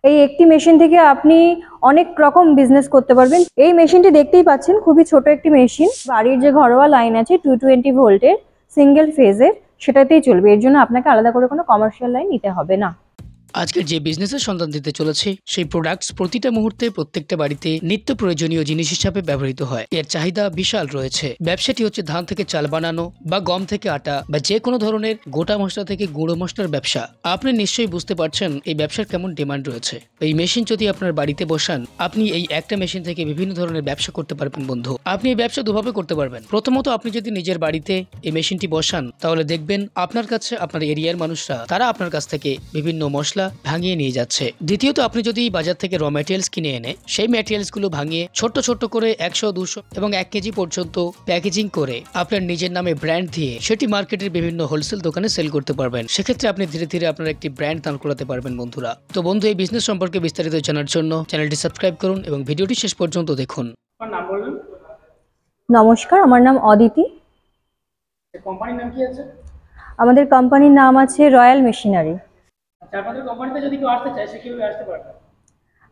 এই একটি মেশিন থেকে আপনি অনেক রকম বিজনেস করতে পারবেন। এই মেশিনটি দেখতেই পাচ্ছেন, খুবই ছোট একটি মেশিন। বাড়ির যে ঘরোয়া লাইন আছে 220 ভোল্টের সিঙ্গেল ফেজের, সেটাতেই চলবে। এর জন্য আপনাকে আলাদা করে কোনো কমার্শিয়াল লাইন নিতে হবে না। আজকের যে বিজনেসের সন্ধান দিতে চলেছে সেই প্রোডাক্টস প্রতিটা মুহূর্তে প্রত্যেকটা বাড়িতে নিত্য প্রয়োজনীয় জিনিস হিসাবে ব্যবহৃত হয়। এর চাহিদা বিশাল রয়েছে। ব্যবসাটি হচ্ছে ধান থেকে চাল বানানো বা গম থেকে আটা বা যে কোনো ধরনের গোটা মশলা থেকে গুঁড়ো মশলার ব্যবসা। আপনি নিশ্চয়ই বুঝতে পারছেন এই ব্যবসার কেমন ডিমান্ড রয়েছে। এই মেশিন যদি আপনার বাড়িতে বসান, আপনি এই একটা মেশিন থেকে বিভিন্ন ধরনের ব্যবসা করতে পারবেন বন্ধু। আপনি এই ব্যবসা দুভাবে করতে পারবেন। প্রথমত, আপনি যদি নিজের বাড়িতে এই মেশিনটি বসান তাহলে দেখবেন আপনার কাছে আপনার এরিয়ার মানুষরা তারা আপনার কাছ থেকে বিভিন্ন মশলা ভাঙিয়ে নিয়ে যাচ্ছে। দ্বিতীয়ত, আপনি যদি বাজার থেকে র ম্যাটেরিয়ালস কিনে এনে সেই ম্যাটেরিয়ালস গুলো ভাঙিয়ে ছোট্ট ছোট্ট করে 100, 200 এবং 1 কেজি পর্যন্ত প্যাকেজিং করে আপনার নিজের নামে ব্র্যান্ড দিয়ে সেটি মার্কেটের বিভিন্ন হোলসেল দোকানে সেল করতে পারবেন। সেক্ষেত্রে আপনি ধীরে ধীরে আপনার একটি ব্র্যান্ড দাঁড় করাতে পারবেন বন্ধুরা। তো বন্ধু, এই বিজনেস সম্পর্কে বিস্তারিত জানার জন্য চ্যানেলটি সাবস্ক্রাইব করুন এবং ভিডিওটি শেষ পর্যন্ত দেখুন। নমস্কার, আমার নাম অদিতি। কোম্পানির নাম কি আছে? আমাদের কোম্পানির নাম আছে রয়্যাল মেশিনারি। আচ্ছা, আপনাদের কোম্পানিতে যদি কেউ আসতে চায় সে কিভাবে আসতে পারবে?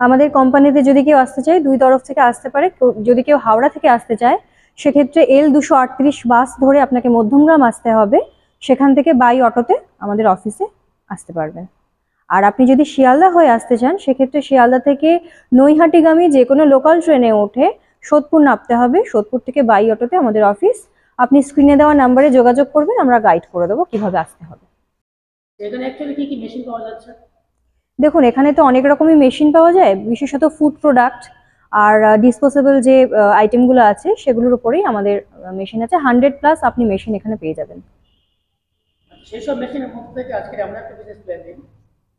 আমাদের কোম্পানিতে যদি কেউ আসতে চায় দুই তরফ থেকে আসতে পারে। যদি কেউ হাওড়া থেকে আসতে চায় সেক্ষেত্রে L238 বাস ধরে আপনাকে মধ্যমগ্রাম আসতে হবে। সেখান থেকে বাই অটোতে আমাদের অফিসে আসতে পারবেন। আর আপনি যদি শিয়ালদা হয়ে আসতে চান সেক্ষেত্রে শিয়ালদা থেকে নৈহাটিগামী যে কোনো লোকাল ট্রেনে উঠে সোদপুর নামতে হবে। সোদপুর থেকে বাই অটোতে আমাদের অফিস। আপনি স্ক্রিনে দেওয়া নাম্বারে যোগাযোগ করবেন, আমরা গাইড করে দেবো কিভাবে আসতে হবে। এখানে অ্যাকচুয়ালি কি কি মেশিন পাওয়া যাচ্ছে? দেখুন, এখানে তো অনেক রকমই মেশিন পাওয়া যায়, বিশেষত ফুড প্রোডাক্ট আর ডিসপোজেবল যে আইটেমগুলো আছে সেগুলোর উপরেই আমাদের মেশিন আছে। 100+ আপনি মেশিন এখানে পেয়ে যাবেন। সেই সব মেশিনের মধ্যে থেকে আজকে আমরা একটা বিজনেস প্ল্যান দিই,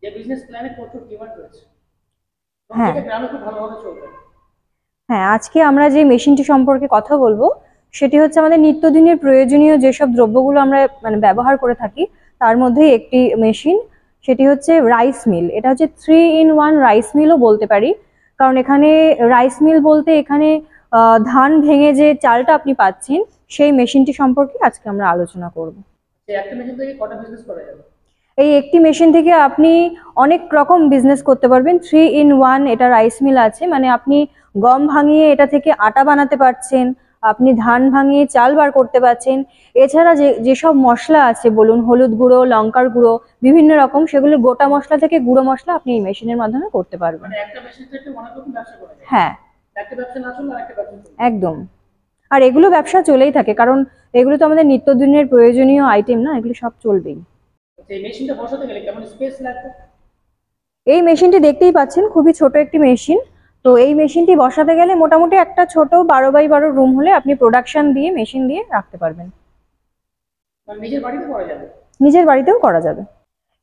যে বিজনেস প্ল্যানে প্রচুর ডিমান্ড রয়েছে। হ্যাঁ গ্রামে খুব ভালোভাবে চলবে। হ্যাঁ, আজকে আমরা যে মেশিনটি সম্পর্কে কথা বলবো সেটি হচ্ছে আমাদের নিত্যদিনের প্রয়োজনীয় যেসব দ্রব্যগুলো আমরা ব্যবহার করে থাকি তার মধ্যেই একটি মেশিন। সেটি হচ্ছে রাইস মিল। এটা হচ্ছে 3-in-1 রাইস মিলও বলতে পারি, কারণ এখানে রাইস মিল বলতে এখানে ধান ভেঙে যে চালটা আপনি পাচ্ছেন সেই মেশিনটি সম্পর্কে আজকে আমরা আলোচনা করব। এই একটা মেশিন থেকে কটা বিজনেস করা যাবে? এই একটি মেশিন থেকে আপনি অনেক রকম বিজনেস করতে পারবেন। 3-in-1 এটা রাইস মিল আছে, মানে আপনি গম ভাঙিয়ে এটা থেকে আটা বানাতে পারছেন, আপনি ধান ভাঙিয়ে চাল বার করতে পারছেন। এছাড়া যেসব মশলা আছে বলুন, হলুদ গুঁড়ো, লঙ্কার গুঁড়ো, বিভিন্ন রকম, সেগুলো গোটা মশলা থেকে গুঁড়ো মশলা আপনি এই মেশিনের মাধ্যমে করতে পারবেন। মানে একটা মেশিন থেকে অনেক রকম ব্যবসা করা যায়। হ্যাঁ, একটা ব্যবসা না চললে আরেকটা ব্যবসা চলবে। একদম। আর এগুলো ব্যবসা চলেই থাকে, কারণ এগুলো তো আমাদের নিত্যদিনের প্রয়োজনীয় আইটেম না, এগুলো সব চলবেই। এই মেশিনটা বসাতে গেলে কেমন স্পেস লাগবে? এই মেশিনটি দেখতেই পাচ্ছেন, খুবই ছোট একটি মেশিন। তো এই মেশিনটি বসাতে গেলে মোটামুটি একটা ছোট 12x12 রুম হলে আপনি প্রোডাকশন দিয়ে মেশিন দিয়ে রাখতে পারবেন। মানে নিজের বাড়িতে করা যাবে? নিজের বাড়িতেও করা যাবে।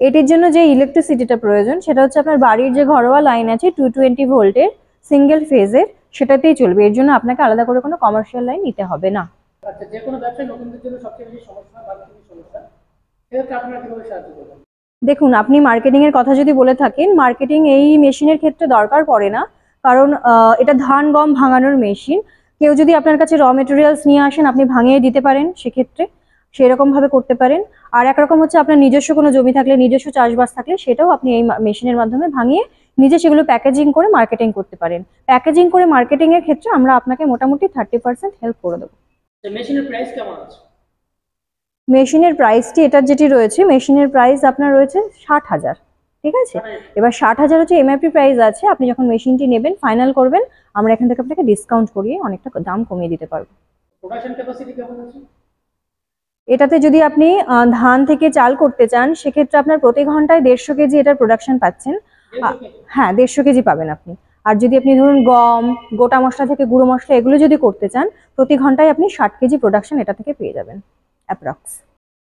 এটির জন্য যে ইলেকট্রিসিটিটা প্রয়োজন সেটা হচ্ছে আপনার বাড়ির যে ঘরোয়া লাইন আছে 220 ভোল্টের সিঙ্গেল ফেজের, সেটাতেই চলবে। এর জন্য আপনাকে আলাদা করে কোনো কমার্শিয়াল লাইন নিতে হবে না। আচ্ছা, যে কোনো ব্যবসায় নতুনদের জন্য সবচেয়ে বেশি সমস্যা মার্কেটিং সমস্যা, এটাকে আপনারা কিভাবে সাহায্য করবেন? দেখুন, আপনি মার্কেটিং এর কথা যদি বলে থাকেন, মার্কেটিং এই মেশিনের ক্ষেত্রে দরকার পড়ে না, কারণ এটা ধান গম ভাঙানোর মেশিন। কেউ যদি আপনার কাছে র মেটেরিয়ালস নিয়ে আসেন আপনি ভাঙিয়ে দিতে পারেন, সেক্ষেত্রে সেরকম ভাবে করতে পারেন। আর একরকম হচ্ছে আপনার নিজস্ব কোনো জমি থাকলে, নিজস্ব চাষবাস থাকলে সেটাও আপনি এই মেশিনের মাধ্যমে ভাঙিয়ে নিজে সেগুলো প্যাকেজিং করে মার্কেটিং করতে পারেন। প্যাকেজিং করে মার্কেটিং এর ক্ষেত্রে আমরা আপনাকে মোটামুটি 30% হেল্প করে দেবো। মেশিনের প্রাইস কেমন আছে? মেশিনের প্রাইসটি এটার যেটি রয়েছে, মেশিনের প্রাইস আপনার রয়েছে 60,000। ঠিক আছে, এবার 60,000 হচ্ছে এমআরপি প্রাইস আছে। আপনি যখন মেশিনটি নেবেন, ফাইনাল করবেন, আমরা এখান থেকে আপনাকে ডিসকাউন্ট করিয়ে অনেকটা দাম কমিয়ে দিতে পারবো। প্রোডাকশন ক্যাপাসিটি কেমন আছে? এটাতে যদি আপনি ধান থেকে চাল করতে চান সেক্ষেত্রে আপনার প্রতি ঘন্টায় 150 কেজি এটার প্রোডাকশন পাচ্ছেন। হ্যাঁ, 150 কেজি পাবেন আপনি। আর যদি আপনি ধরুন গম, গোটা মশলা থেকে গুঁড়ো মশলা এগুলো যদি করতে চান, প্রতি ঘন্টায় আপনি 60 কেজি প্রোডাকশন এটা থেকে পেয়ে যাবেন অ্যাপ্রক্স।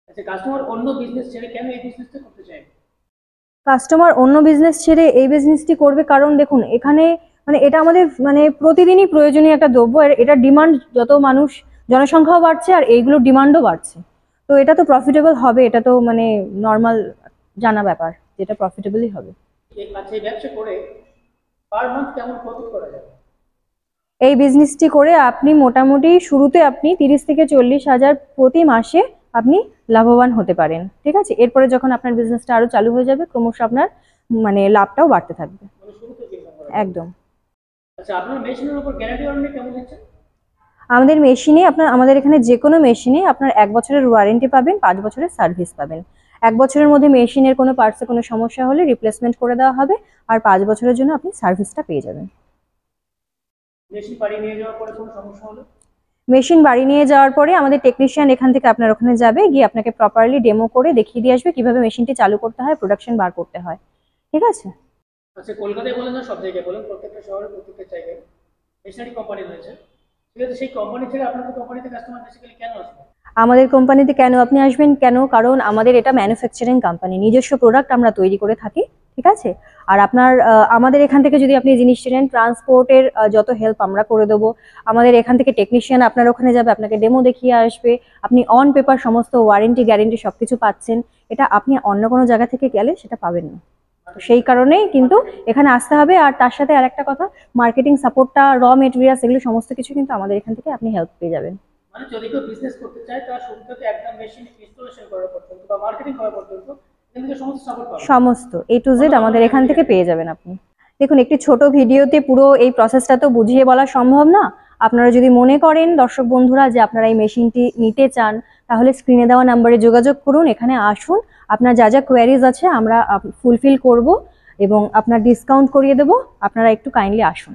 আচ্ছা, কাস্টমার অন্য বিজনেস ছেড়ে কেন এই বিজনেসটা করতে চায়? কাস্টমার অন্য বিজনেস ছেড়ে এই বিজনেসটি করবে কারণ দেখুন, এখানে এটা আমাদের প্রতিদিনই প্রয়োজনীয় একটা দ্রব্য। এটা ডিমান্ড, যত মানুষ জনসংখ্যাও বাড়ছে আর এইগুলোর ডিমান্ডও বাড়ছে, তো এটা তো প্রফিটেবল হবে। এটা তো নর্মাল জানা ব্যাপার, যেটা প্রফিটেবলই হবে। আচ্ছা, এই ব্যবসা করে পার মান্থ কেমন প্রফিট করা যাবে? এই বিজনেসটি করে আপনি মোটামুটি শুরুতে আপনি 30 থেকে 40,000 প্রতি মাসে আপনি লাভবান হতে পারেন। ঠিক আছে, এরপরে যখন আপনার বিজনেসটা আরো চালু হয়ে যাবে ক্রমশ আপনার লাভটাও বাড়তে থাকবে। একদম। আচ্ছা, আপনার মেশিনের উপর গ্যারান্টি ওয়ারেন্টি কেমন দিচ্ছেন? আমাদের আমাদের এখানে যে কোনো মেশিনে আপনার 1 বছরের ওয়ারেন্টি পাবেন, 5 বছরের সার্ভিস পাবেন। 1 বছরের মধ্যে মেশিনের কোনো পার্টসে কোনো সমস্যা হলে রিপ্লেসমেন্ট করে দেওয়া হবে, আর 5 বছরের জন্য আপনি সার্ভিসটা পেয়ে যাবেন। মেশিন বাড়ি নিয়ে যাওয়ার পরে কোনো সমস্যা হলে? মেশিন বাড়ি নিয়ে যাওয়ার পরে আমাদের টেকনিশিয়ান এখান থেকে আপনার ওখানে যাবে, গিয়ে আপনাকে প্রপারলি ডেমো করে দেখিয়ে দিয়ে আসবে কিভাবে মেশিনটি চালু করতে হয়, প্রোডাকশন বার করতে হয়। ঠিক আছে? আচ্ছা, কলকাতায় বলেন না সব জায়গায় বলেন, প্রত্যেকটা শহরে প্রত্যেকটা জায়গায় মেশিনারি কোম্পানি রয়েছে, ঠিক আছে? সেই কোম্পানি থেকে আপনাদের কোম্পানিতে কাস্টমার বেসিক্যালি কেন আসবে? আমাদের কোম্পানিতে কেন আপনি আসবেন, কারণ আমাদের এটা ম্যানুফ্যাকচারিং কোম্পানি, নিজস্ব প্রোডাক্ট আমরা তৈরি করে থাকি। ঠিক আছে? আর আমাদের এখান থেকে যদি আপনি জিনিসটি নেন, ট্রান্সপোর্টের যত হেল্প আমরা করে দেবো। আমাদের এখান থেকে টেকনিশিয়ান আপনার ওখানে যাবে, আপনাকে ডেমো দেখিয়ে আসবে। আপনি অন পেপার সমস্ত ওয়ারেন্টি গ্যারেন্টি সবকিছু পাচ্ছেন। এটা আপনি অন্য কোনো জায়গা থেকে গেলে সেটা পাবেন না। তো সেই কারণেই কিন্তু এখানে আসতে হবে। আর তার সাথে আরেকটা কথা, মার্কেটিং সাপোর্টটা, র মেটেরিয়ালস, এগুলো সমস্ত কিছু কিন্তু আমাদের এখান থেকে আপনি হেল্প পেয়ে যাবেন। মানে যদি কেউ বিজনেস করতে চায় তার শুরু থেকে একটা মেশিন ইনস্টলেশন করা পর্যন্ত বা মার্কেটিং করা পর্যন্ত এখান থেকে সমস্ত সাপোর্ট পাবে? সমস্ত A to Z আমাদের এখান থেকে পেয়ে যাবেন আপনি। দেখুন, একটি ছোট ভিডিওতে পুরো এই প্রসেসটা তো বুঝিয়ে বলা সম্ভব না। আপনারা যদি মনে করেন দর্শক বন্ধুরা যে আপনারা এই মেশিনটি নিতে চান, তাহলে স্ক্রিনে দেওয়া নাম্বারে যোগাযোগ করুন, এখানে আসুন। আপনার যা যা কোয়ারিজ আছে আমরা ফুলফিল করব এবং আপনার ডিসকাউন্ট করিয়ে দেবো। আপনারা একটু কাইন্ডলি আসুন।